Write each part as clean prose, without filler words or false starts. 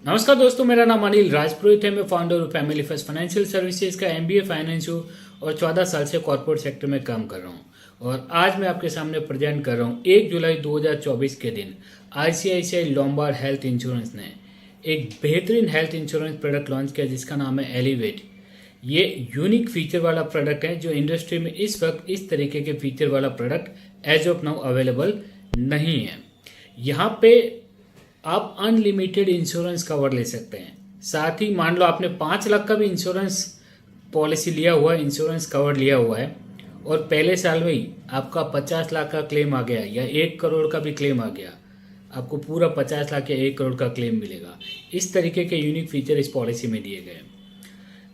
नमस्कार दोस्तों, मेरा नाम अनिल राजपुरोहित है। मैं फाउंडर हूँ फैमिली फर्स्ट फाइनेंशियल सर्विसेज का, एमबीए फाइनेंस हूँ और 14 साल से कॉर्पोरेट सेक्टर में काम कर रहा हूँ। और आज मैं आपके सामने प्रेजेंट कर रहा हूँ 1 जुलाई 2024 के दिन आईसीआईसीआई लोम्बार्ड हेल्थ इंश्योरेंस ने एक बेहतरीन हेल्थ इंश्योरेंस प्रोडक्ट लॉन्च किया जिसका नाम है एलिवेट। ये यूनिक फीचर वाला प्रोडक्ट है जो इंडस्ट्री में इस वक्त इस तरीके के फीचर वाला product as of now available नहीं है। यहाँ पे आप अनलिमिटेड इंश्योरेंस कवर ले सकते हैं। साथ ही मान लो आपने 5 लाख का भी इंश्योरेंस पॉलिसी लिया हुआ है, इंश्योरेंस कवर लिया हुआ है और पहले साल में ही आपका 50 लाख का क्लेम आ गया या 1 करोड़ का भी क्लेम आ गया, आपको पूरा 50 लाख या 1 करोड़ का क्लेम मिलेगा। इस तरीके के यूनिक फीचर इस पॉलिसी में दिए गए।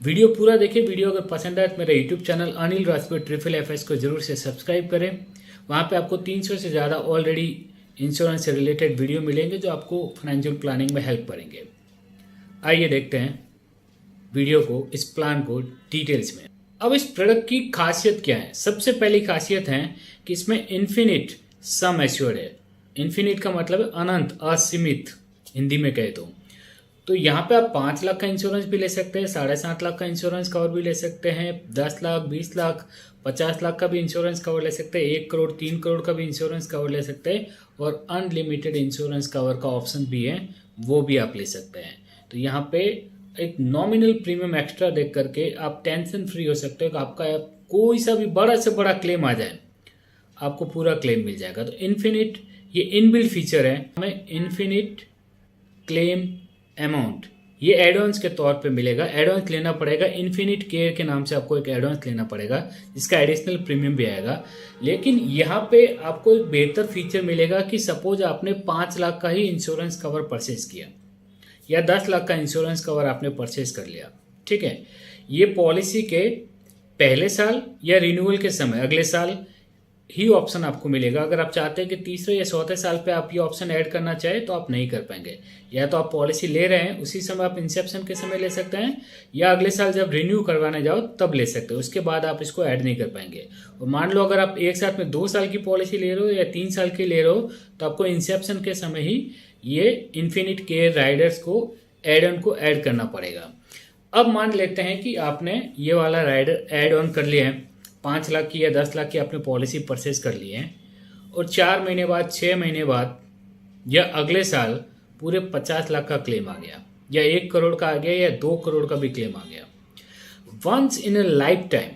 वीडियो पूरा देखिए। वीडियो अगर पसंद आए तो मेरा YouTube channel Anil Rajpur FFS को जरूर से सब्सक्राइब करें। वहाँ पे आपको 300 से ज़्यादा ऑलरेडी इंश्योरेंस से रिलेटेड वीडियो मिलेंगे जो आपको फाइनेंशियल प्लानिंग में हेल्प करेंगे। आइए देखते हैं वीडियो को, इस प्लान को डिटेल्स में। अब इस प्रोडक्ट की खासियत क्या है? सबसे पहली खासियत है कि इसमें इन्फिनिट सम एश्योर्ड है। इन्फिनिट का मतलब है अनंत, असीमित हिंदी में कहे तो यहाँ पे आप 5 लाख का इंश्योरेंस भी ले सकते हैं, 7.5 लाख का इंश्योरेंस कवर भी ले सकते हैं, 10 लाख, 20 लाख, 50 लाख का भी इंश्योरेंस कवर ले सकते हैं, 1 करोड़, 3 करोड़ का भी इंश्योरेंस कवर ले सकते हैं और अनलिमिटेड इंश्योरेंस कवर का ऑप्शन भी है, वो भी आप ले सकते हैं। तो यहाँ पे एक नॉमिनल प्रीमियम एक्स्ट्रा देख करके आप टेंशन फ्री हो सकते हो कि आपका कोई सा भी बड़ा से बड़ा क्लेम आ जाए, आपको पूरा क्लेम मिल जाएगा। तो इन्फिनिट ये इनबिल्ट फीचर है, हमें इन्फिनिट क्लेम अमाउंट ये एडवांस के तौर पे मिलेगा। एडवांस लेना पड़ेगा, इन्फिनिट केयर के नाम से आपको एक एडवांस लेना पड़ेगा जिसका एडिशनल प्रीमियम भी आएगा। लेकिन यहाँ पे आपको एक बेहतर फीचर मिलेगा कि सपोज आपने 5 लाख का ही इंश्योरेंस कवर परचेज किया या 10 लाख का इंश्योरेंस कवर आपने परचेज कर लिया, ठीक है। ये पॉलिसी के पहले साल या रिन्यूअल के समय अगले साल ही ऑप्शन आपको मिलेगा। अगर आप चाहते हैं कि तीसरे या चौथे साल पे आप ये ऑप्शन ऐड करना चाहें तो आप नहीं कर पाएंगे। या तो आप पॉलिसी ले रहे हैं उसी समय आप इंसेप्शन के समय ले सकते हैं या अगले साल जब रिन्यू करवाने जाओ तब ले सकते हो, उसके बाद आप इसको ऐड नहीं कर पाएंगे। और मान लो अगर आप एक साथ में 2 साल की पॉलिसी ले रहे हो या 3 साल की ले रहे हो तो आपको इंसेप्शन के समय ही ये इन्फिनिट केयर राइडर्स को एड ऑन को ऐड करना पड़ेगा। अब मान लेते हैं कि आपने ये वाला राइडर एड ऑन कर लिया है, 5 लाख की या 10 लाख की आपने पॉलिसी परचेज कर ली है और 4 महीने बाद, 6 महीने बाद या अगले साल पूरे 50 लाख का क्लेम आ गया या 1 करोड़ का आ गया या 2 करोड़ का भी क्लेम आ गया। Once in a lifetime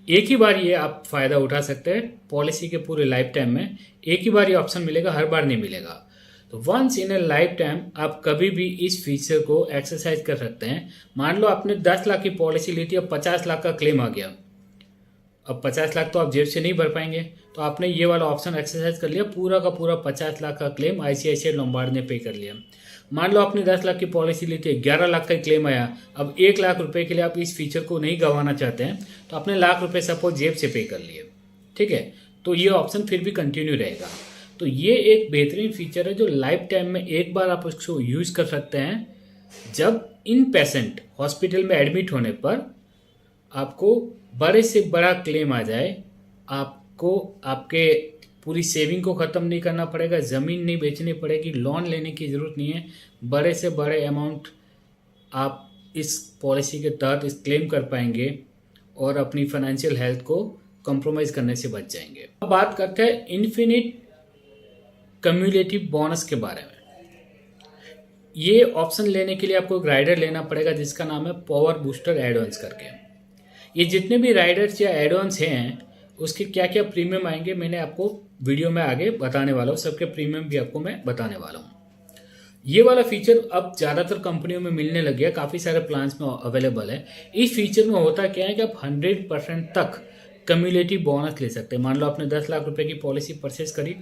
एक ही बार ये आप फायदा उठा सकते हैं। पॉलिसी के पूरे लाइफ टाइम में एक ही बार ये ऑप्शन मिलेगा, हर बार नहीं मिलेगा। तो once in a lifetime आप कभी भी इस फीचर को एक्सरसाइज कर सकते हैं। मान लो आपने 10 लाख की पॉलिसी ली थी, अब 50 लाख का क्लेम आ गया। अब 50 लाख तो आप जेब से नहीं भर पाएंगे, तो आपने ये वाला ऑप्शन एक्सरसाइज कर लिया, पूरा का पूरा 50 लाख का क्लेम आईसीआईसीआई लोम्बार्ड ने पे कर लिया। मान लो आपने 10 लाख की पॉलिसी ली थी, 11 लाख का क्लेम आया। अब 1 लाख रुपए के लिए आप इस फीचर को नहीं गंवाना चाहते हैं तो आपने लाख रुपए सपोज जेब से पे कर लिए, ठीक है। तो ये ऑप्शन फिर भी कंटिन्यू रहेगा। तो ये एक बेहतरीन फीचर है जो लाइफ टाइम में एक बार आप उसको यूज कर सकते हैं। जब इन पेशेंट हॉस्पिटल में एडमिट होने पर आपको बड़े से बड़ा क्लेम आ जाए, आपको आपके पूरी सेविंग को ख़त्म नहीं करना पड़ेगा, ज़मीन नहीं बेचनी पड़ेगी, लोन लेने की ज़रूरत नहीं है। बड़े से बड़े अमाउंट आप इस पॉलिसी के तहत इस क्लेम कर पाएंगे और अपनी फाइनेंशियल हेल्थ को कॉम्प्रोमाइज़ करने से बच जाएंगे। अब बात करते हैं इन्फिनिट कम्युलेटिव बोनस के बारे में। ये ऑप्शन लेने के लिए आपको एक राइडर लेना पड़ेगा जिसका नाम है पावर बूस्टर एडवांस करके। ये जितने भी राइडर्स या एडवांस हैं उसके क्या क्या प्रीमियम आएंगे मैंने आपको वीडियो में आगे बताने वाला हूँ। सबके प्रीमियम भी आपको मैं बताने वाला हूँ। ये वाला फीचर अब ज़्यादातर कंपनियों में मिलने लग गया, काफ़ी सारे प्लान्स में अवेलेबल है। इस फीचर में होता क्या है कि आप 100% तक कम्युलेटिव बोनस ले सकते हैं। मान लो आपने 10 लाख रुपए की पॉलिसी परचेज करी,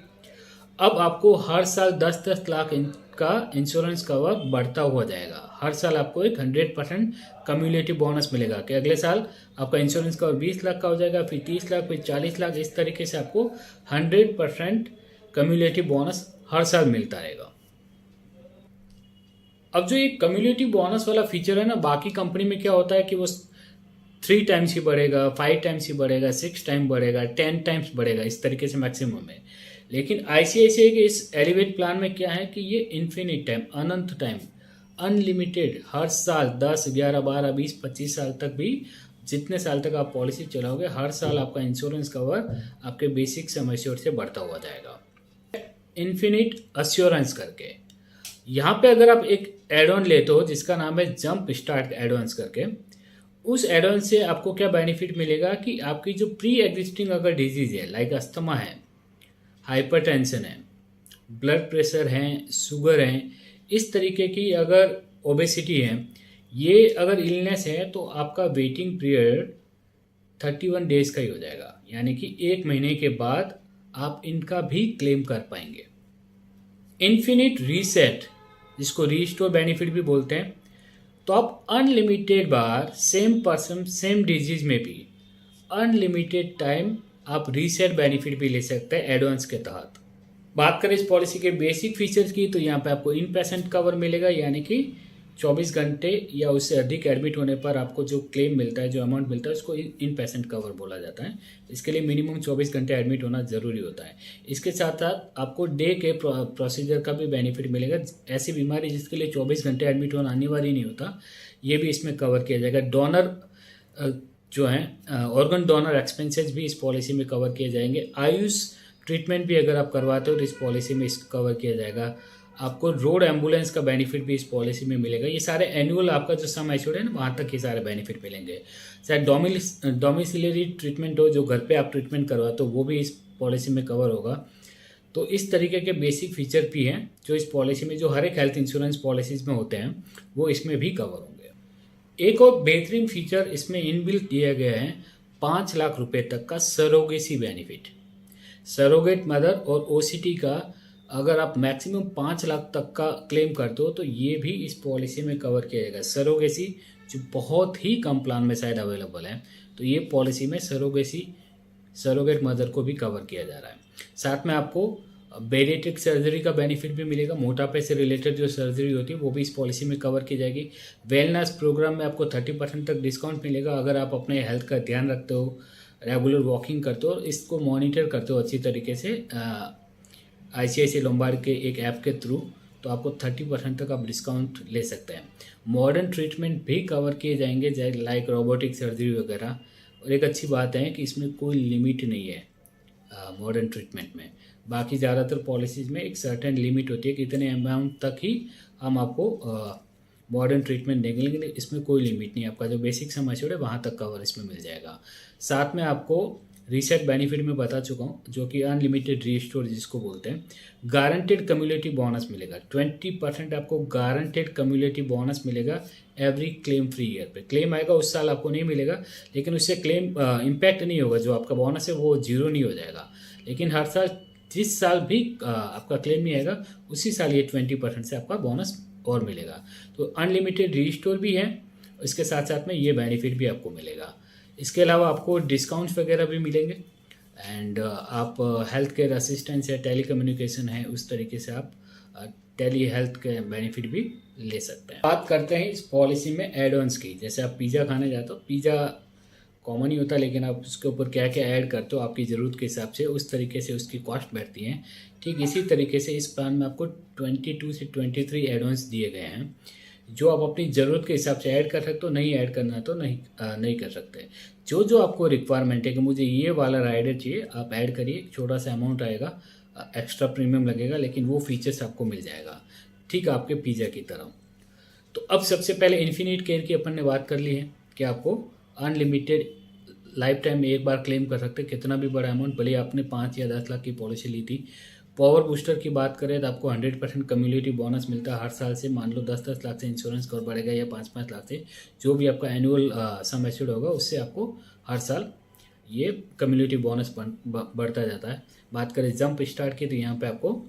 अब आपको हर साल 10-10 लाख का इंश्योरेंस कवर बढ़ता हुआ जाएगा। हर साल आपको एक 100% कम्युलेटिव बोनस मिलेगा कि अगले साल आपका इंश्योरेंस कवर 20 लाख का हो जाएगा, फिर 30 लाख, फिर 40 लाख। इस तरीके से आपको 100% कम्युलेटिव बोनस हर साल मिलता रहेगा। अब जो ये कम्युलेटिव बोनस वाला फीचर है ना, बाकी कंपनी में क्या होता है कि वो 3 टाइम्स ही बढ़ेगा, 5 टाइम्स ही बढ़ेगा, 6 टाइम बढ़ेगा, 10 टाइम्स बढ़ेगा, इस तरीके से मैक्सिमम है। लेकिन आईसीआईसीआई के इस एलिवेट प्लान में क्या है कि ये इन्फिनिट टाइम, अनंत टाइम अनलिमिटेड हर साल 10, 11, 12, 20, 25 साल तक भी, जितने साल तक आप पॉलिसी चलाओगे हर साल आपका इंश्योरेंस कवर आपके बेसिक सम एश्योर्ड से बढ़ता हुआ जाएगा। इन्फिनिट अश्योरेंस करके, यहाँ पे अगर आप एक एड ऑन लेते हो जिसका नाम है जंप स्टार्ट एडवांस करके, उस एड ऑन से आपको क्या बेनिफिट मिलेगा कि आपकी जो प्री एग्जिस्टिंग अगर डिजीज है, लाइक अस्थमा है, हाइपरटेंशन है, ब्लड प्रेशर है, शुगर है, इस तरीके की अगर ओबेसिटी है, ये अगर इलनेस है, तो आपका वेटिंग पीरियड 31 डेज का ही हो जाएगा, यानी कि 1 महीने के बाद आप इनका भी क्लेम कर पाएंगे। इन्फिनिट रीसेट, जिसको रीस्टोर बेनिफिट भी बोलते हैं, तो आप अनलिमिटेड बार सेम पर्सन सेम डिजीज में भी अनलिमिटेड टाइम आप रीसेट बेनिफिट भी ले सकते हैं एडवांस के तहत। बात करें इस पॉलिसी के बेसिक फीचर्स की, तो यहाँ पे आपको इन पेशेंट कवर मिलेगा, यानी कि 24 घंटे या उससे अधिक एडमिट होने पर आपको जो क्लेम मिलता है, जो अमाउंट मिलता है, उसको इन पेशेंट कवर बोला जाता है। इसके लिए मिनिमम 24 घंटे एडमिट होना ज़रूरी होता है। इसके साथ साथ आपको डे के प्रोसीजर का भी बेनिफिट मिलेगा। ऐसी बीमारी जिसके लिए 24 घंटे एडमिट होना अनिवार्य नहीं होता, ये भी इसमें कवर किया जाएगा। डोनर जो है ऑर्गन डोनर एक्सपेंसेस भी इस पॉलिसी में कवर किए जाएंगे। आयुष ट्रीटमेंट भी अगर आप करवाते हो तो इस पॉलिसी में इसको कवर किया जाएगा। आपको रोड एम्बुलेंस का बेनिफिट भी इस पॉलिसी में मिलेगा। ये सारे एनुअल आपका जो सम एश्योर्ड है ना, वहाँ तक ये सारे बेनिफिट मिलेंगे। चाहे डोमिसिलरी ट्रीटमेंट हो, जो घर पे आप ट्रीटमेंट करवाते हो, वो भी इस पॉलिसी में कवर होगा। तो इस तरीके के बेसिक फीचर भी हैं जो इस पॉलिसी में, जो हर एक हेल्थ इंश्योरेंस पॉलिसीज में होते हैं, वो इसमें भी कवर होंगे। एक और बेहतरीन फीचर इसमें इनबिल्ट दिया गया है, 5 लाख रुपए तक का सरोगेसी बेनिफिट। सरोगेट मदर और ओसीटी का अगर आप मैक्सिमम 5 लाख तक का क्लेम करते हो तो ये भी इस पॉलिसी में कवर किया जाएगा। सरोगेसी जो बहुत ही कम प्लान में शायद अवेलेबल है, तो ये पॉलिसी में सरोगेट मदर को भी कवर किया जा रहा है। साथ में आपको बेरिएट्रिक सर्जरी का बेनिफिट भी मिलेगा। मोटापे से रिलेटेड जो सर्जरी होती है वो भी इस पॉलिसी में कवर की जाएगी। वेलनेस प्रोग्राम में आपको 30% तक डिस्काउंट मिलेगा अगर आप अपने हेल्थ का ध्यान रखते हो, रेगुलर वॉकिंग करते हो और इसको मॉनिटर करते हो अच्छी तरीके से ICICI लोम्बार्ड के एक ऐप के थ्रू, तो आपको 30% तक आप डिस्काउंट ले सकते हैं। मॉडर्न ट्रीटमेंट भी कवर किए जाएंगे, जैसे लाइक रोबोटिक सर्जरी वगैरह। और एक अच्छी बात है कि इसमें कोई लिमिट नहीं है मॉडर्न ट्रीटमेंट में। बाकी ज़्यादातर पॉलिसीज़ में एक सर्टेन लिमिट होती है कि इतने अमाउंट तक ही हम आपको मॉडर्न ट्रीटमेंट देंगे, लेकिन इसमें कोई लिमिट नहीं है। आपका जो बेसिक सम एश्योर्ड है वहाँ तक कवर इसमें मिल जाएगा। साथ में आपको रीसेट बेनिफिट में बता चुका हूँ, जो कि अनलिमिटेड रीस्टोर जिसको बोलते हैं। गारंटेड कम्युलेटिव बोनस मिलेगा, 20% आपको गारंटेड कम्युलेटिव बोनस मिलेगा एवरी क्लेम फ्री ईयर पे। क्लेम आएगा उस साल आपको नहीं मिलेगा, लेकिन उससे क्लेम इम्पैक्ट नहीं होगा, जो आपका बोनस है वो जीरो नहीं हो जाएगा। लेकिन हर साल जिस साल भी आपका क्लेम नहीं आएगा उसी साल ये 20% से आपका बोनस और मिलेगा। तो अनलिमिटेड रीस्टोर भी है, इसके साथ साथ में ये बेनिफिट भी आपको मिलेगा। इसके अलावा आपको डिस्काउंट्स वगैरह भी मिलेंगे एंड आप हेल्थ केयर असिस्टेंस है, टेली कम्युनिकेशन है, उस तरीके से आप टेली हेल्थ के बेनिफिट भी ले सकते हैं। बात करते हैं इस पॉलिसी में एड ऑन्स की। जैसे आप पिज़्ज़ा खाने जाते हो, पिज़्ज़ा कॉमन ही होता है, लेकिन आप उसके ऊपर क्या क्या ऐड करते हो आपकी ज़रूरत के हिसाब से, उस तरीके से उसकी कॉस्ट बैठती है। ठीक इसी तरीके से इस प्लान में आपको 22 से 23 एड ऑन्स दिए गए हैं, जो आप अपनी ज़रूरत के हिसाब से ऐड कर सकते हो। नहीं ऐड करना तो नहीं कर सकते। जो आपको रिक्वायरमेंट है कि मुझे ये वाला राइडर चाहिए, आप ऐड करिए। छोटा सा अमाउंट आएगा, एक्स्ट्रा प्रीमियम लगेगा, लेकिन वो फीचर्स आपको मिल जाएगा, ठीक आपके पिज़्ज़ा की तरह। तो अब सबसे पहले इन्फिनिट केयर की अपन ने बात कर ली है कि आपको अनलिमिटेड लाइफ टाइम में एक बार क्लेम कर सकते हैं, कितना भी बड़ा अमाउंट, भले आपने 5 या 10 लाख की पॉलिसी ली थी। पावर बूस्टर की बात करें तो आपको 100% कम्युनिटी बोनस मिलता है हर साल से। मान लो 10-10 लाख से इंश्योरेंस कवर बढ़ेगा या 5-5 लाख से, जो भी आपका एनुअल सम एश्योर्ड होगा उससे आपको हर साल ये कम्युनिटी बोनस बढ़ता जाता है। बात करें जंप स्टार्ट की, तो यहाँ पे आपको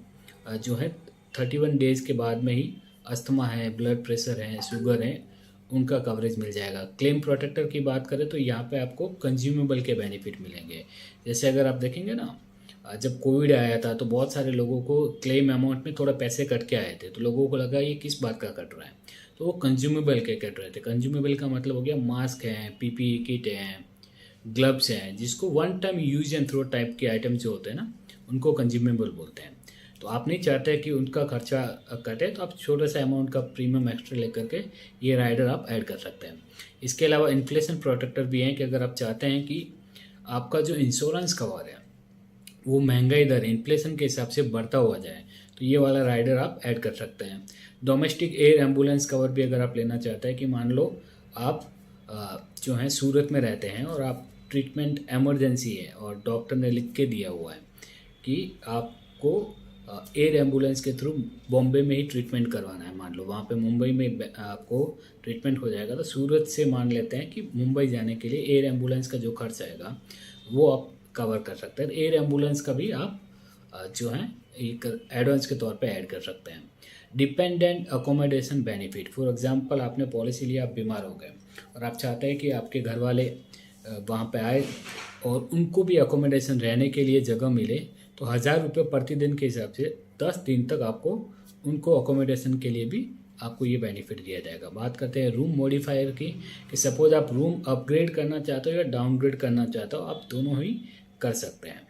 जो है 31 डेज़ के बाद में ही अस्थमा है, ब्लड प्रेशर है, शुगर है, उनका कवरेज मिल जाएगा। क्लेम प्रोटेक्टर की बात करें तो यहाँ पे आपको कंज्यूमेबल के बेनिफिट मिलेंगे। जैसे अगर आप देखेंगे ना, जब कोविड आया था तो बहुत सारे लोगों को क्लेम अमाउंट में थोड़ा पैसे कट के आए थे, तो लोगों को लगा ये किस बात का कट रहा है, तो वो कंज्यूमेबल के कट रहे थे। कंज्यूमेबल का मतलब हो गया मास्क हैं, PPE किट हैं, ग्लव्स हैं, जिसको one time use and throw type के आइटम जो होते हैं ना, उनको कंज्यूमेबल बोलते हैं। तो आप नहीं चाहते कि उनका खर्चा कटे, तो आप छोटा सा अमाउंट का प्रीमियम एक्स्ट्रा लेकर के ये राइडर आप ऐड कर सकते हैं। इसके अलावा इन्फ्लेशन प्रोटेक्टर भी हैं कि अगर आप चाहते हैं कि आपका जो इंश्योरेंस कवर है वो महंगाई दर इन्फ्लेशन के हिसाब से बढ़ता हुआ जाए, तो ये वाला राइडर आप ऐड कर सकते हैं। डोमेस्टिक एयर एम्बुलेंस कवर भी अगर आप लेना चाहते हैं कि मान लो आप जो है सूरत में रहते हैं और आप ट्रीटमेंट एमरजेंसी है और डॉक्टर ने लिख के दिया हुआ है कि आपको एयर एम्बुलेंस के थ्रू बॉम्बे में ही ट्रीटमेंट करवाना है, मान लो वहाँ पे मुंबई में आपको ट्रीटमेंट हो जाएगा, तो सूरत से मान लेते हैं कि मुंबई जाने के लिए एयर एम्बुलेंस का जो खर्च आएगा वो आप कवर कर सकते हैं। एयर एम्बुलेंस का भी आप जो है एक एडवांस के तौर पे ऐड कर सकते हैं। Dependent accommodation benefit, for example आपने पॉलिसी लिया, आप बीमार हो गए और आप चाहते हैं कि आपके घर वाले वहाँ पे आए और उनको भी अकोमोडेशन रहने के लिए जगह मिले, तो 1000 रुपये प्रतिदिन के हिसाब से 10 दिन तक आपको उनको अकोमोडेशन के लिए भी आपको ये बेनिफिट दिया जाएगा। बात करते हैं रूम मॉडिफायर की, कि सपोज आप रूम अपग्रेड करना चाहते हो या डाउनग्रेड करना चाहते हो, आप दोनों ही कर सकते हैं।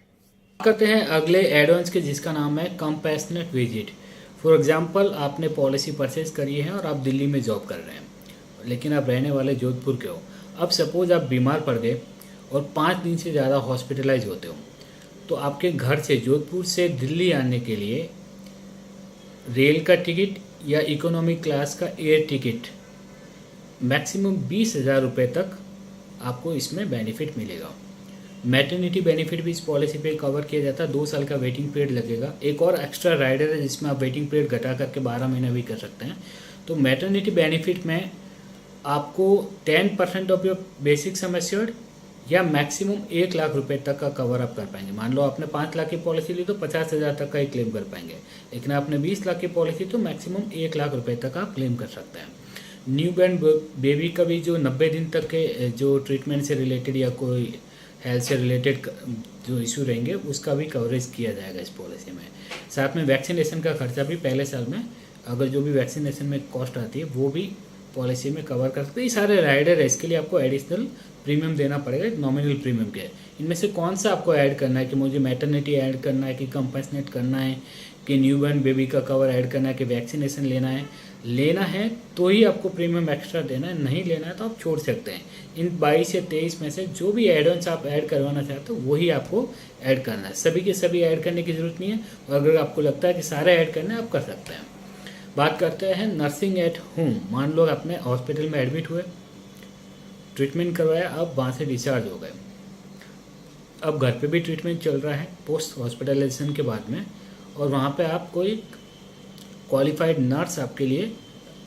बात करते हैं अगले एडवांस के, जिसका नाम है कंपैशनेट विजिट। फॉर एग्जांपल आपने पॉलिसी परचेज करी है और आप दिल्ली में जॉब कर रहे हैं, लेकिन आप रहने वाले जोधपुर के हो। अब सपोज आप बीमार पड़ गए और 5 दिन से ज़्यादा हॉस्पिटलाइज होते हो, तो आपके घर से जोधपुर से दिल्ली आने के लिए रेल का टिकट या इकोनॉमी क्लास का एयर टिकट मैक्सिमम 20,000 रुपये तक आपको इसमें बेनिफिट मिलेगा। मैटरनिटी बेनिफिट भी इस पॉलिसी पे कवर किया जाता है, 2 साल का वेटिंग पीरियड लगेगा। एक और एक्स्ट्रा राइडर है जिसमें आप वेटिंग पीरियड घटा करके 12 महीना भी कर सकते हैं। तो मैटरनिटी बेनिफिट में आपको 10% of your basic sum assured या मैक्सिमम 1 लाख रुपए तक का कवर आप कर पाएंगे। मान लो आपने 5 लाख की पॉलिसी ली तो 50,000 तक का ही क्लेम कर पाएंगे, लेकिन आपने 20 लाख की पॉलिसी तो मैक्सिमम 1 लाख रुपए तक आप क्लेम कर सकते हैं। न्यू बॉर्न बेबी का भी जो 90 दिन तक के जो ट्रीटमेंट से रिलेटेड या कोई हेल्थ से रिलेटेड जो इशू रहेंगे उसका भी कवरेज किया जाएगा इस पॉलिसी में। साथ में वैक्सीनेशन का खर्चा भी पहले साल में अगर जो भी वैक्सीनेशन में कॉस्ट आती है वो भी पॉलिसी में कवर कर सकते हैं। ये सारे राइडर है, इसके लिए आपको एडिशनल प्रीमियम देना पड़ेगा, नॉमिनल प्रीमियम के। इनमें से कौन सा आपको ऐड करना है, कि मुझे मैटरनिटी ऐड करना है, कि कंपैशनेट करना है, कि न्यूबॉर्न बेबी का कवर ऐड करना है, कि वैक्सीनेशन लेना है तो ही आपको प्रीमियम एक्स्ट्रा देना है, नहीं लेना है तो आप छोड़ सकते हैं। इन 22 या 23 में से जो भी एडवांस आप ऐड करवाना चाहते हो वही आपको ऐड करना है। सभी के सभी ऐड करने की ज़रूरत नहीं है, और अगर आपको लगता है कि सारे ऐड करने आप कर सकते हैं। बात करते हैं नर्सिंग एट होम। मान लो अपने हॉस्पिटल में एडमिट हुए, ट्रीटमेंट करवाया, अब वहाँ से डिस्चार्ज हो गए, अब घर पे भी ट्रीटमेंट चल रहा है पोस्ट हॉस्पिटलाइजेशन के बाद में, और वहाँ पे आप कोई क्वालिफाइड नर्स आपके लिए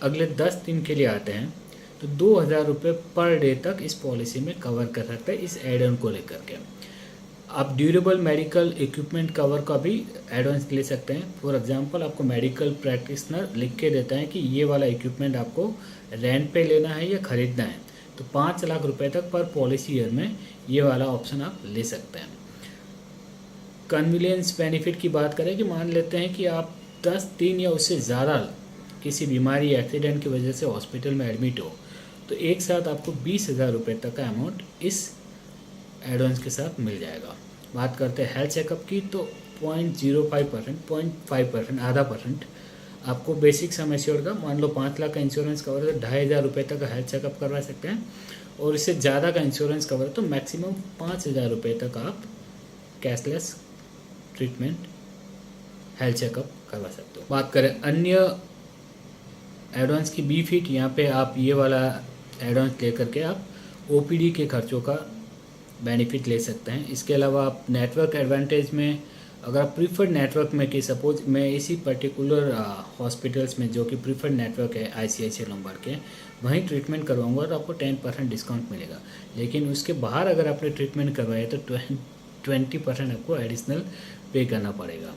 अगले 10 दिन के लिए आते हैं, तो 2,000 रुपये पर डे तक इस पॉलिसी में कवर कर सकते हैं इस एड ऑन को लेकर के। आप ड्यूरेबल मेडिकल इक्विपमेंट कवर का भी एडवांस ले सकते हैं। फॉर एग्जांपल आपको मेडिकल प्रैक्टिशनर लिख के देता है कि ये वाला इक्विपमेंट आपको रेंट पे लेना है या ख़रीदना है, तो 5 लाख रुपए तक पर पॉलिसी ईयर में ये वाला ऑप्शन आप ले सकते हैं। कन्वीनियंस बेनिफिट की बात करें कि मान लेते हैं कि आप 10 दिन या उससे ज़्यादा किसी बीमारी एक्सीडेंट की वजह से हॉस्पिटल में एडमिट हो, तो एक साथ आपको 20,000 रुपये तक का अमाउंट इस एडवांस के साथ मिल जाएगा। बात करते हैं हेल्थ चेकअप की, तो 0.05%, 0.5%, आधा परसेंट आपको बेसिक सम एश्योर्ड का, मान लो 5 लाख का इंश्योरेंस कवर है तो 2,500 रुपये तक का हेल्थ चेकअप करवा सकते हैं, और इससे ज़्यादा का इंश्योरेंस कवर है तो मैक्सिमम 5,000 रुपये तक आप कैशलेस ट्रीटमेंट हेल्थ चेकअप करवा सकते हो। बात करें अन्य एडवांस की बी फिट, यहाँ पे आप ये वाला एडवांस ले करके आप ओपीडी के खर्चों का बेनिफिट ले सकते हैं। इसके अलावा आप नेटवर्क एडवांटेज में, अगर आप प्रीफर्ड नेटवर्क में, कि सपोज मैं इसी पर्टिकुलर हॉस्पिटल्स में जो कि प्रीफर्ड नेटवर्क है आईसीआईसीआई लोम्बार्ड के, वहीं ट्रीटमेंट करवाऊंगा तो आपको 10% डिस्काउंट मिलेगा। लेकिन उसके बाहर अगर आपने ट्रीटमेंट करवाया तो 20% आपको एडिशनल पे करना पड़ेगा।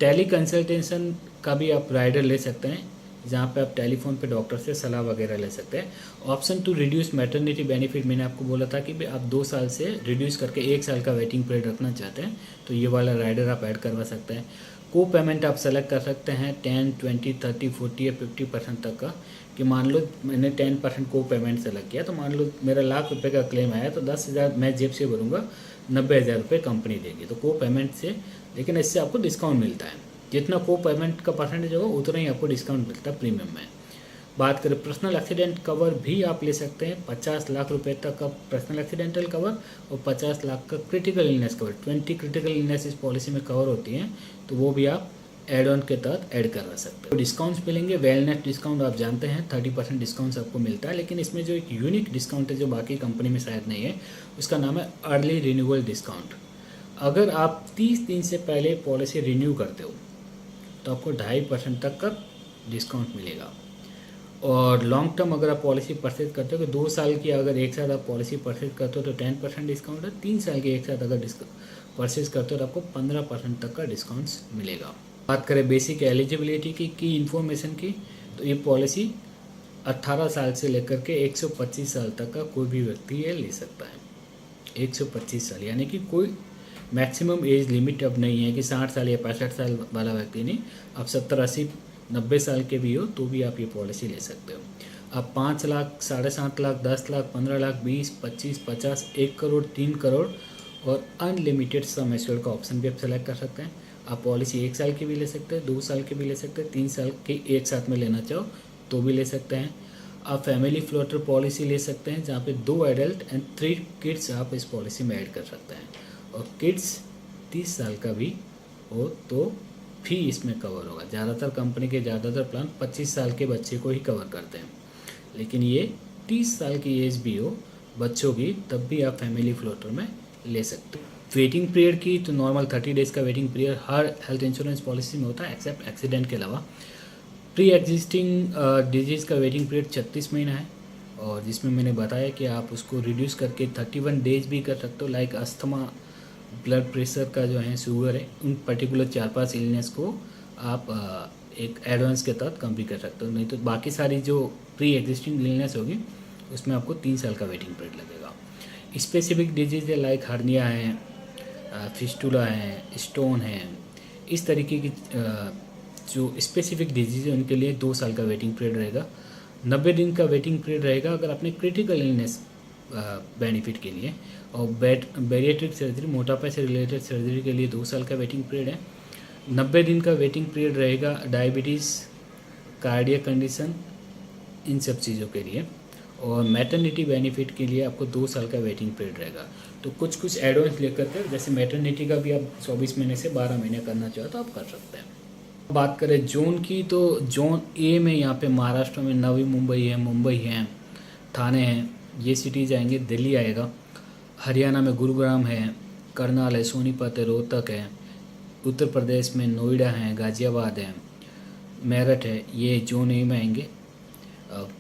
टेली कंसल्टेशन का भी आप राइडर ले सकते हैं, जहाँ पे आप टेलीफोन पे डॉक्टर से सलाह वगैरह ले सकते हैं। Option to reduce maternity benefit, मैंने आपको बोला था कि आप 2 साल से रिड्यूस करके 1 साल का वेटिंग पीरियड रखना चाहते हैं, तो ये वाला राइडर आप ऐड करवा सकते हैं। को पेमेंट आप सेलेक्ट कर सकते हैं 10, 20, 30, 40 या 50% तक का, कि मान लो मैंने 10% को पेमेंट सेलेक्ट किया, तो मान लो मेरा लाख रुपये का क्लेम आया तो 10,000 मैं जेब से भरूँगा, 90,000 रुपये कंपनी देगी, तो को पेमेंट से, लेकिन इससे आपको डिस्काउंट मिलता है। जितना को पेमेंट का परसेंटेज होगा उतना ही आपको डिस्काउंट मिलता है प्रीमियम में। बात करें पर्सनल एक्सीडेंट कवर भी आप ले सकते हैं, 50 लाख रुपए तक का पर्सनल एक्सीडेंटल कवर और 50 लाख का critical illness cover. 20 critical illness इस पॉलिसी में कवर होती हैं, तो वो भी आप एड ऑन के तहत ऐड करवा सकते हो। डिस्काउंट्स मिलेंगे, वेलनेस डिस्काउंट आप जानते हैं 30% डिस्काउंट्स आपको मिलता है, लेकिन इसमें जो एक यूनिक डिस्काउंट है जो बाकी कंपनी में शायद नहीं है, उसका नाम है अर्ली रिन्यूअल डिस्काउंट। अगर आप 30 दिन से पहले पॉलिसी रिन्यू करते हो तो आपको 2.5% तक का डिस्काउंट मिलेगा। और लॉन्ग टर्म अगर आप पॉलिसी परचेज करते हो तो 2 साल की अगर एक साथ आप पॉलिसी परचेज करते हो तो 10% डिस्काउंट है। 3 साल की एक साथ अगर परचेज करते हो तो आपको 15% तक का डिस्काउंट्स मिलेगा। बात करें बेसिक एलिजिबिलिटी की इन्फॉर्मेशन की, तो ये पॉलिसी 18 साल से लेकर के 125 साल तक का कोई भी व्यक्ति ये ले सकता है। 125 साल यानी कि कोई मैक्सिमम एज लिमिट अब नहीं है कि 60 साल या 65 साल वाला व्यक्ति नहीं, आप 70, 80, 90 साल के भी हो तो भी आप ये पॉलिसी ले सकते हो। आप 5 लाख, 7.5 लाख, 10 लाख, 15 लाख, 20, 25, 50, 1 करोड़, 3 करोड़ और अनलिमिटेड सम एश्योर्ड का ऑप्शन भी आप सेलेक्ट कर सकते हैं। आप पॉलिसी 1 साल की भी ले सकते हैं, 2 साल की भी ले सकते हैं, 3 साल की एक साथ में लेना चाहो तो भी ले सकते हैं। आप फैमिली फ्लोटर पॉलिसी ले सकते हैं जहाँ पे 2 एडल्ट एंड 3 किड्स आप इस पॉलिसी में ऐड कर सकते हैं, और किड्स 30 साल का भी हो तो भी इसमें कवर होगा। ज़्यादातर कंपनी के ज़्यादातर प्लान 25 साल के बच्चे को ही कवर करते हैं, लेकिन ये 30 साल की एज भी हो बच्चों की तब भी आप फैमिली फ्लोटर में ले सकते हो। वेटिंग पीरियड की तो नॉर्मल 30 डेज़ का वेटिंग पीरियड हर हेल्थ इंश्योरेंस पॉलिसी में होता है एक्सेप्ट एक्सीडेंट के अलावा। प्री एग्जिस्टिंग डिजीज़ का वेटिंग पीरियड 36 महीना है, और जिसमें मैंने बताया कि आप उसको रिड्यूस करके 31 डेज भी कर सकते हो। लाइक अस्थमा, ब्लड प्रेशर का जो है, शुगर है, उन पर्टिकुलर 4-5 इलनेस को आप एक एडवांस के तहत कम भी कर सकते हो। नहीं तो बाकी सारी जो प्री एग्जिस्टिंग इलनेस होगी उसमें आपको 3 साल का वेटिंग पीरियड लगेगा। स्पेसिफिक डिजीज़ है लाइक हर्निया है, फिस्टुला है, स्टोन है, इस तरीके की जो स्पेसिफिक डिजीज़ है उनके लिए 2 साल का वेटिंग पीरियड रहेगा। 90 दिन का वेटिंग पीरियड रहेगा अगर आपने क्रिटिकल इलनेस बेनिफिट के लिए, और बैरिएट्रिक सर्जरी, मोटापा से रिलेटेड सर्जरी के लिए 2 साल का वेटिंग पीरियड है। 90 दिन का वेटिंग पीरियड रहेगा डायबिटीज़, कार्डियक कंडीशन, इन सब चीज़ों के लिए। और मैटरनिटी बेनिफिट के लिए आपको 2 साल का वेटिंग पीरियड रहेगा। तो कुछ एडवांस लेकर के, जैसे मैटरनिटी का भी आप 24 महीने से 12 महीने करना चाहो तो आप कर सकते हैं। बात करें जोन की, तो जोन ए में यहाँ पे महाराष्ट्र में नवी मुंबई है, मुंबई है, थाने हैं, ये सिटीज़ आएंगे। दिल्ली आएगा, हरियाणा में गुरुग्राम है, करनाल है, सोनीपत है, रोहतक है, उत्तर प्रदेश में नोएडा है, गाज़ियाबाद है, मेरठ है, ये जोन ए में आएंगे।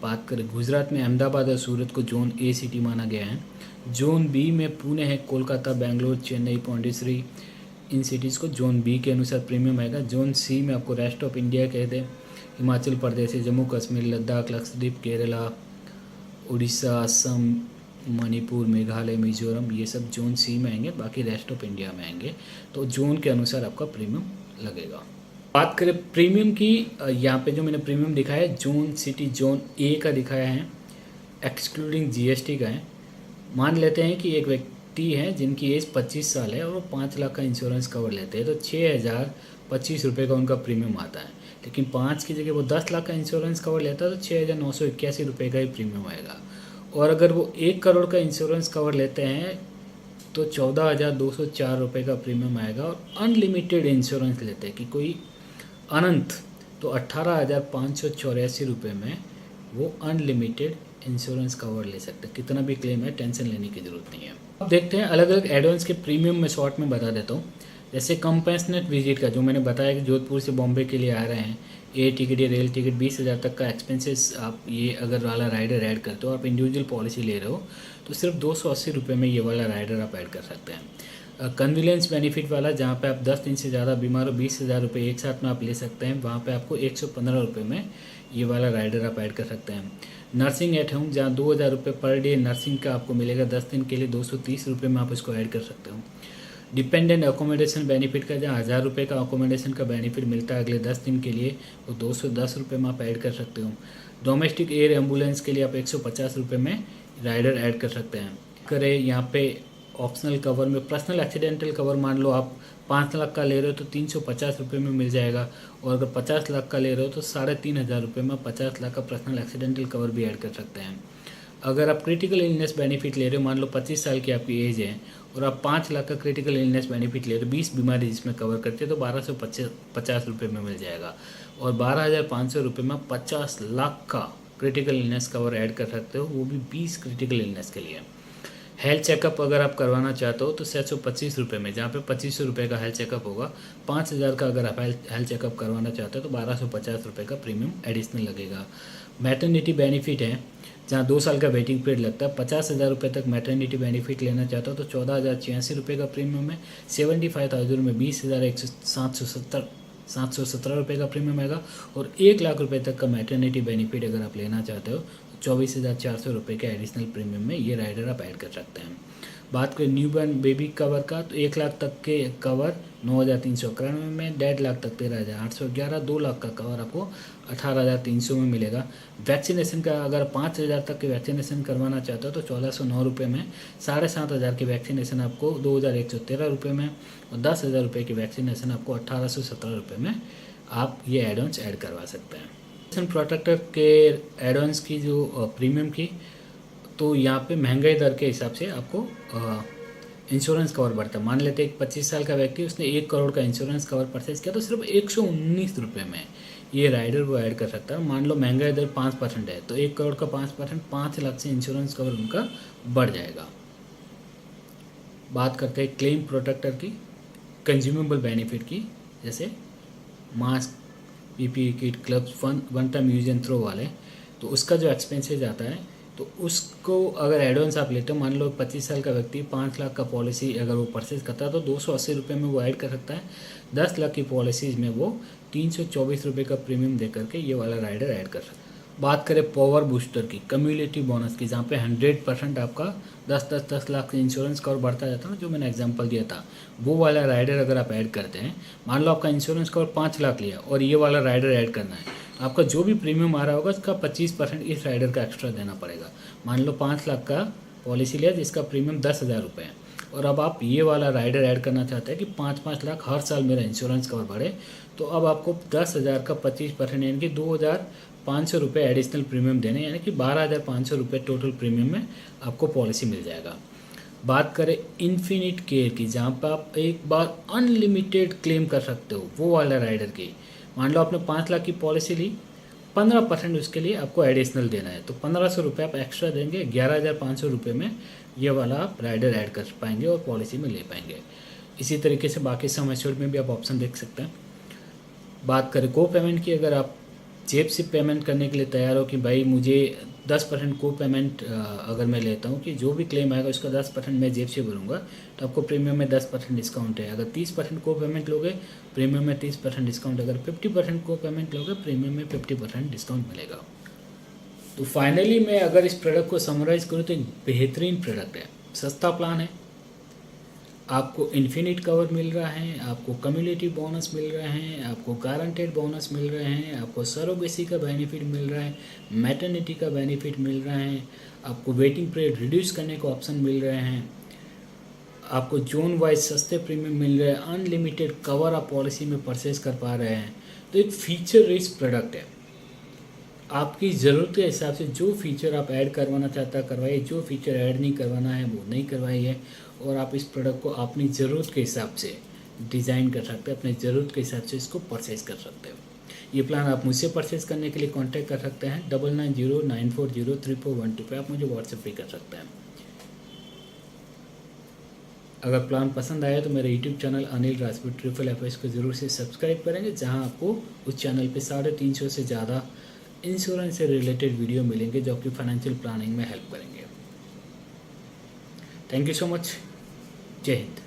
बात करें गुजरात में अहमदाबाद और सूरत को जोन ए सिटी माना गया है। जोन बी में पुणे है, कोलकाता, बेंगलोर, चेन्नई, पौंडीचेरी, इन सिटीज़ को जोन बी के अनुसार प्रीमियम आएगा। जोन सी में आपको रेस्ट ऑफ इंडिया कहते हैं, हिमाचल प्रदेश, जम्मू कश्मीर, लद्दाख, लक्षद्वीप, केरला, उड़ीसा, असम, मणिपुर, मेघालय, मिजोरम, ये सब जोन सी में आएंगे, बाकी रेस्ट ऑफ इंडिया में आएंगे। तो जोन के अनुसार आपका प्रीमियम लगेगा। बात करें प्रीमियम की, यहाँ पे जो मैंने प्रीमियम दिखाया है जोन सिटी जोन ए का दिखाया है, एक्सक्लूडिंग जीएसटी का है। मान लेते हैं कि एक व्यक्ति है जिनकी एज 25 साल है और वो 5 लाख का इंश्योरेंस कवर लेते हैं, तो 6,025 रुपये का उनका प्रीमियम आता है। लेकिन 5 की जगह वो 10 लाख का इंश्योरेंस कवर लेता है तो 6,981 रुपये का ही प्रीमियम आएगा। और अगर वो 1 करोड़ का इंश्योरेंस कवर लेते हैं तो 14,204 रुपये का प्रीमियम आएगा। और अनलिमिटेड इंश्योरेंस लेते हैं कि कोई अनंत, तो 18,584 रुपये में वो अनलिमिटेड इंश्योरेंस कवर ले सकते हैं। कितना भी क्लेम है, टेंशन लेने की ज़रूरत नहीं है। अब देखते हैं अलग अलग एडवांस के प्रीमियम में शॉर्ट में बता देता हूँ। जैसे कंपेंसनेट विजिट का, जो मैंने बताया कि जोधपुर से बॉम्बे के लिए आ रहे हैं, एयर टिकट या रेल टिकट 20,000 तक का एक्सपेंसेस आप ये अगर वाला राइडर ऐड करते हो, आप इंडिविजुअल पॉलिसी ले रहे हो तो सिर्फ 280 रुपये में ये वाला राइडर आप ऐड कर सकते हैं। कन्वीनियंस बेनिफिट वाला, जहाँ पे आप 10 दिन से ज़्यादा बीमार हो, 20,000 रुपये एक साथ में आप ले सकते हैं, वहाँ पे आपको 115 रुपये में ये वाला राइडर आप ऐड कर सकते हैं। नर्सिंग एट होम, जहाँ 2,000 रुपये पर डे नर्सिंग का आपको मिलेगा, 10 दिन के लिए 230 रुपये में आप इसको ऐड कर सकते हो। डिपेंडेंट अकोमोडेशन बेनिफिट का, जहाँ 1,000 रुपये का अकोमोडेशन का बेनिफिट मिलता है अगले 10 दिन के लिए, वो 210 रुपये में आप ऐड कर सकते हो। डोमेस्टिक एयर एम्बुलेंस के लिए आप 150 रुपये में राइडर ऐड कर सकते हैं। करें यहाँ पे ऑप्शनल कवर में पर्सनल एक्सीडेंटल कवर मान लो आप 5 लाख का ले रहे हो तो 350 रुपये में मिल जाएगा, और अगर 50 लाख का ले रहे हो तो 3,500 रुपये में 50 लाख का पर्सनल एक्सीडेंटल कवर भी ऐड कर सकते हैं। अगर आप क्रिटिकल इलनेस बेनिफिट ले रहे हो, मान लो 25 साल की आपकी एज है और आप 5 लाख का क्रिटिकल इलनेस बेनिफिट ले रहे हो, 20 बीमारी जिसमें कवर करते हैं तो 1250 रुपये में मिल जाएगा, और 12,500 रुपये में 50 लाख का क्रिटिकल इलनेस कवर ऐड कर सकते हो, वो भी 20 क्रिटिकल इलनेस के लिए। हेल्थ चेकअप अगर आप करवाना चाहते हो तो 625 रुपये में, जहाँ पे 2500 रुपये का हेल्थ चेकअप होगा, 5000 का अगर आप हेल्थ चेकअप करवाना चाहते हो तो 1250 रुपये का प्रीमियम एडिशनल लगेगा। मैटरनिटी बेनिफिट है जहाँ 2 साल का वेटिंग पीरियड लगता है, 50,000 रुपये तक मैटरनिटी बेनिफिट लेना चाहता हो तो 14,086 रुपये का प्रीमियम है। 75,000 में 20,717 रुपये का प्रीमियम आएगा, और 1 लाख रुपये तक का मैटरनिटी बेनिफिट अगर आप लेना चाहते हो तो 24,400 रुपये के एडिशनल प्रीमियम में ये राइडर आप ऐड कर सकते हैं। बात करें न्यूबॉर्न बेबी कवर का तो 1 लाख तक के कवर 9,391 में, 1.5 लाख तक 13,811, 2 लाख का कवर आपको 18,300 में मिलेगा। वैक्सीनेशन का अगर 5,000 तक के वैक्सीनेशन करवाना चाहते हो तो 1,409 रुपये में, 7,500 की वैक्सीनेशन आपको 2,113 रुपये में, और 10,000 रुपये की वैक्सीनेशन आपको 1,817 रुपये में आप ये एडवांस ऐड करवा सकते हैं। प्रोटेक्टर के एडवांस की जो प्रीमियम की, तो यहाँ पे महंगाई दर के हिसाब से आपको इंश्योरेंस कवर बढ़ता है। मान लेते हैं 25 साल का व्यक्ति, उसने 1 करोड़ का इंश्योरेंस कवर परचेज किया तो सिर्फ 119 रुपये में ये राइडर वो ऐड कर सकता है। मान लो महंगाई दर 5% है तो 1 करोड़ का 5%, 5 लाख से इंश्योरेंस कवर उनका बढ़ जाएगा। बात करते हैं क्लेम प्रोटेक्टर की, कंज्यूमेबल बेनिफिट की, जैसे mask, PPE kit, gloves, one time use and throw वाले, तो उसका जो एक्सपेंसेज आता है तो उसको अगर एडवांस आप लेते हो, मान लो 25 साल का व्यक्ति 5 लाख का पॉलिसी अगर वो परचेज करता है तो 280 रुपये में वो ऐड कर सकता है। 10 लाख की पॉलिसीज़ में वो 324 रुपये का प्रीमियम दे करके ये वाला राइडर ऐड कर सकता है। बात करें पावर बूस्टर की, कम्युलेटिव बोनस की, जहाँ पे 100% आपका 10 लाख इंश्योरेंस कवर बढ़ता जाता है ना, जो मैंने एग्जांपल दिया था, वो वाला राइडर अगर आप ऐड करते हैं, मान लो आपका इंश्योरेंस कवर 5 लाख लिया और ये वाला राइडर ऐड करना है, आपका जो भी प्रीमियम आ रहा होगा उसका 25% इस राइडर का एक्स्ट्रा देना पड़ेगा। मान लो 5 लाख का पॉलिसी लिया जिसका प्रीमियम 10,000 रुपये है, और अब आप ये वाला राइडर ऐड करना चाहते हैं कि 5-5 लाख हर साल मेरा इंश्योरेंस कवर बढ़े, तो अब आपको 10,000 का 25% यानी कि 2,500 रुपये एडिशनल प्रीमियम देने, यानी कि 12,500 रुपये टोटल प्रीमियम में आपको पॉलिसी मिल जाएगा। बात करें इन्फिनिट केयर की, जहाँ पर आप एक बार अनलिमिटेड क्लेम कर सकते हो, वो वाला राइडर की, मान लो आपने 5 लाख की पॉलिसी ली, 15% उसके लिए आपको एडिशनल देना है, तो 1,500 रुपये आप एक्स्ट्रा देंगे, 11,500 रुपये में ये वाला आप राइडर ऐड कर पाएंगे और पॉलिसी में ले पाएंगे। इसी तरीके से बाकी सम एश्योर्ड में भी आप ऑप्शन देख सकते हैं। बात करें को पेमेंट की, अगर आप जेब से पेमेंट करने के लिए तैयार हो कि भाई मुझे 10% को पेमेंट अगर मैं लेता हूँ कि जो भी क्लेम आएगा उसका 10% मैं जेब से भरूंगा, तो आपको प्रीमियम में 10% डिस्काउंट है। अगर 30% को पेमेंट लोगे प्रीमियम में 30% डिस्काउंट, अगर 50% को पेमेंट लोगे प्रीमियम में 50% डिस्काउंट मिलेगा। तो फाइनली मैं अगर इस प्रोडक्ट को समराइज करूँ तो एक बेहतरीन प्रोडक्ट है, सस्ता प्लान है, आपको इन्फिनिट कवर मिल रहा है, आपको कम्युलेटिव बोनस मिल रहे हैं, आपको गारंटेड बोनस मिल रहे हैं, आपको सरोगेसी का बेनिफिट मिल रहा है, मैटरनिटी का बेनिफिट मिल रहा है, आपको वेटिंग पीरियड रिड्यूस करने का ऑप्शन मिल रहे हैं, आपको जोन वाइज सस्ते प्रीमियम मिल रहे हैं, अनलिमिटेड कवर आप पॉलिसी में परचेज कर पा रहे हैं। तो एक फीचर रिच प्रोडक्ट है, आपकी ज़रूरत के हिसाब से जो फीचर आप ऐड करवाना चाहता है करवाइए, जो फीचर ऐड नहीं करवाना है वो नहीं करवाइए, और आप इस प्रोडक्ट को अपनी ज़रूरत के हिसाब से डिज़ाइन कर सकते हैं, अपनी ज़रूरत के हिसाब से इसको परचेज कर सकते हो। ये प्लान आप मुझसे परचेज करने के लिए कांटेक्ट कर सकते हैं 9909403412 पे, आप मुझे व्हाट्सएप भी कर सकते हैं। अगर प्लान पसंद आया तो मेरे YouTube channel Anil Rajput FFS को ज़रूर से सब्सक्राइब करेंगे, जहाँ आपको उस चैनल पे 350 से ज़्यादा इंश्योरेंस से रिलेटेड वीडियो मिलेंगे जो आपकी फाइनेंशियल प्लानिंग में हेल्प करेंगे। Thank you so much. जय हिंद।